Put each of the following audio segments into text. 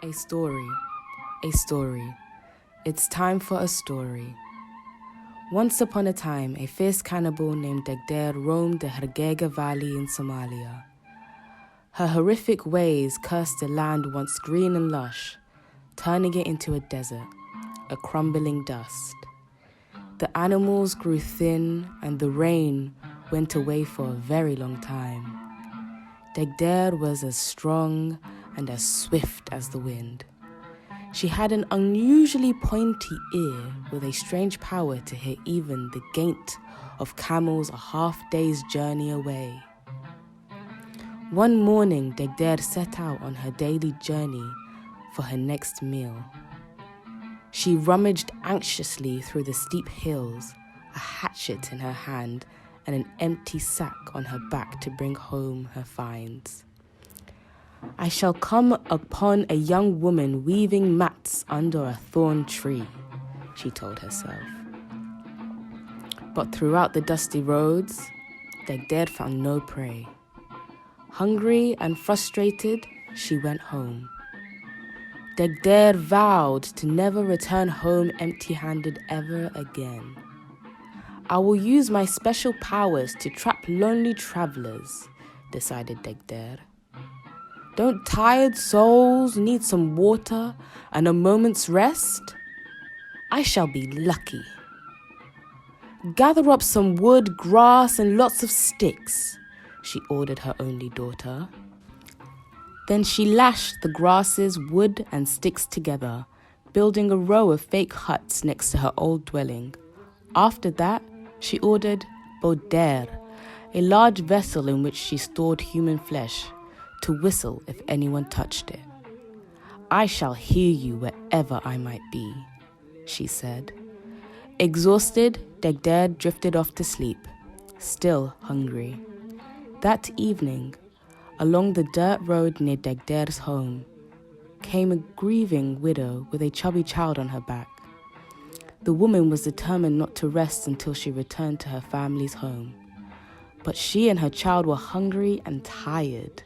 A story, a story. It's time for a story. Once upon a time, a fierce cannibal named Deghdeer roamed the Deghdeer Valley in Somalia. Her horrific ways cursed a land once green and lush, turning it into a desert, a crumbling dust. The animals grew thin and the rain went away for a very long time. Deghdeer was as strong and as swift as the wind. She had an unusually pointy ear with a strange power to hear even the gait of camels a half-day's journey away. One morning, Deghdeer set out on her daily journey for her next meal. She rummaged anxiously through the steep hills, a hatchet in her hand and an empty sack on her back to bring home her finds. I shall come upon a young woman weaving mats under a thorn tree, she told herself. But throughout the dusty roads, Deghdeer found no prey. Hungry and frustrated, she went home. Deghdeer vowed to never return home empty-handed ever again. I will use my special powers to trap lonely travelers, decided Deghdeer. Don't tired souls need some water and a moment's rest? I shall be lucky. Gather up some wood, grass, and lots of sticks, she ordered her only daughter. Then she lashed the grasses, wood, and sticks together, building a row of fake huts next to her old dwelling. After that, she ordered Deghdeer, a large vessel in which she stored human flesh, to whistle if anyone touched it. I shall hear you wherever I might be, she said. Exhausted, Deghdeer drifted off to sleep, still hungry. That evening, along the dirt road near Deghdeer's home, came a grieving widow with a chubby child on her back. The woman was determined not to rest until she returned to her family's home. But she and her child were hungry and tired.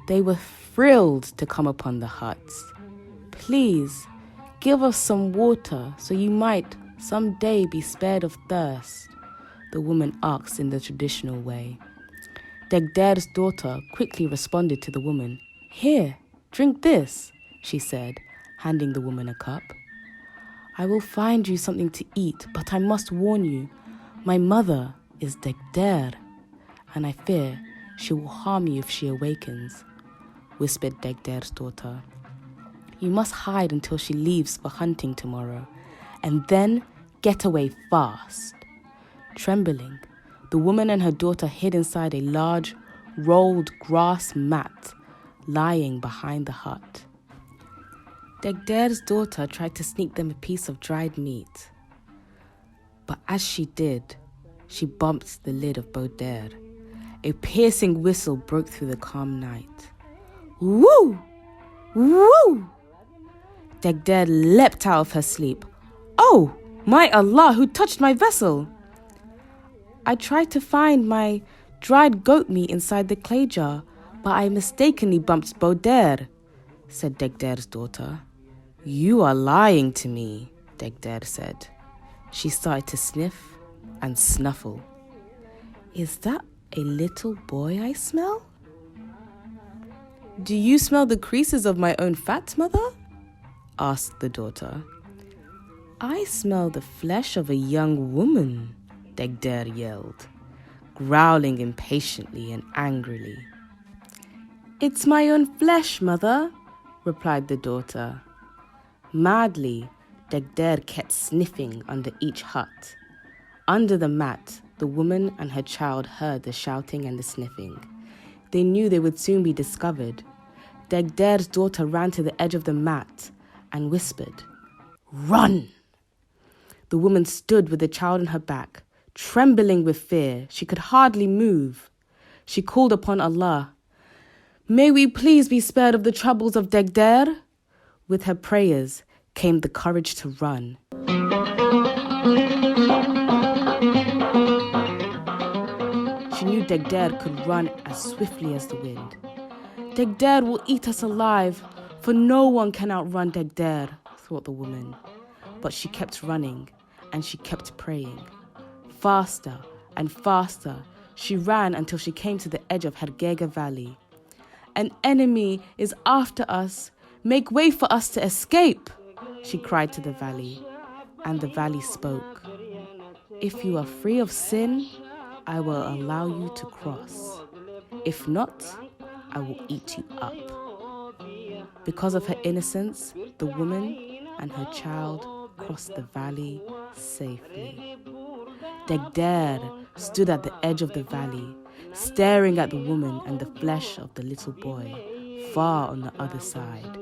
They were thrilled to come upon the huts. Please, give us some water so you might someday be spared of thirst, the woman asked in the traditional way. Deghdeer's daughter quickly responded to the woman. Here, drink this, she said, handing the woman a cup. I will find you something to eat, but I must warn you, my mother is Deghdeer, and I fear she will harm you if she awakens, whispered Deghdeer's daughter. You must hide until she leaves for hunting tomorrow, and then get away fast. Trembling, the woman and her daughter hid inside a large, rolled grass mat lying behind the hut. Deghdeer's daughter tried to sneak them a piece of dried meat. But as she did, she bumped the lid of Deghdeer. A piercing whistle broke through the calm night. Woo! Woo! Deghdeer leapt out of her sleep. Oh, my Allah, who touched my vessel? I tried to find my dried goat meat inside the clay jar, but I mistakenly bumped Deghdeer, said Deghdeer's daughter. You are lying to me, Deghdeer said. She started to sniff and snuffle. Is that a little boy I smell? Do you smell the creases of my own fat, mother? Asked the daughter. I smell the flesh of a young woman, Deghdeer yelled, growling impatiently and angrily. It's my own flesh, mother, replied the daughter. Madly, Deghdeer kept sniffing under each hut. Under the mat, the woman and her child heard the shouting and the sniffing. They knew they would soon be discovered. Deghdeer's daughter ran to the edge of the mat and whispered, Run! The woman stood with the child on her back, trembling with fear. She could hardly move. She called upon Allah. May we please be spared of the troubles of Deghdeer? With her prayers came the courage to run. She knew Deghdeer could run as swiftly as the wind. Deghdeer will eat us alive. For no one can outrun Deghdeer, thought the woman. But she kept running, and she kept praying. Faster and faster, she ran until she came to the edge of Hargeisa Valley. An enemy is after us. Make way for us to escape, she cried to the valley. And the valley spoke. If you are free of sin, I will allow you to cross. If not, I will eat you up. Because of her innocence, the woman and her child crossed the valley safely. Deghdeer stood at the edge of the valley, staring at the woman and the flesh of the little boy, far on the other side.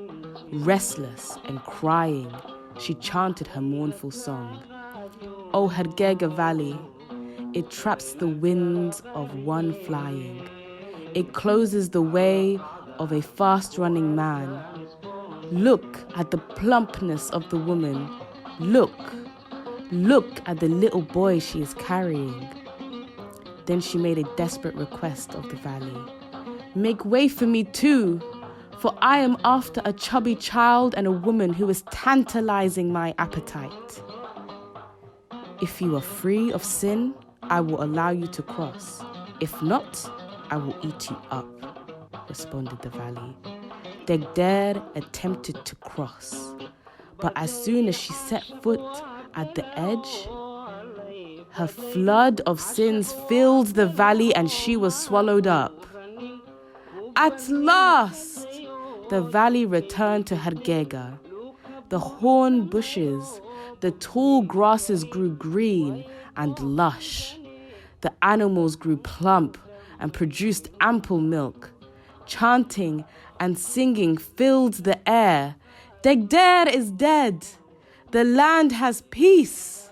Restless and crying, she chanted her mournful song. O Hargeisa Valley, it traps the winds of one flying. It closes the way of a fast-running man. Look at the plumpness of the woman. Look at the little boy she is carrying. Then she made a desperate request of the valley. Make way for me too, for I am after a chubby child and a woman who is tantalizing my appetite. If you are free of sin, I will allow you to cross. If not, I will eat you up, responded the valley. Deghdeer attempted to cross, but as soon as she set foot at the edge, her flood of sins filled the valley and she was swallowed up. At last, the valley returned to Hargeisa. The horn bushes, the tall grasses grew green and lush. The animals grew plump and produced ample milk. Chanting and singing filled the air. Deghdeer is dead. The land has peace.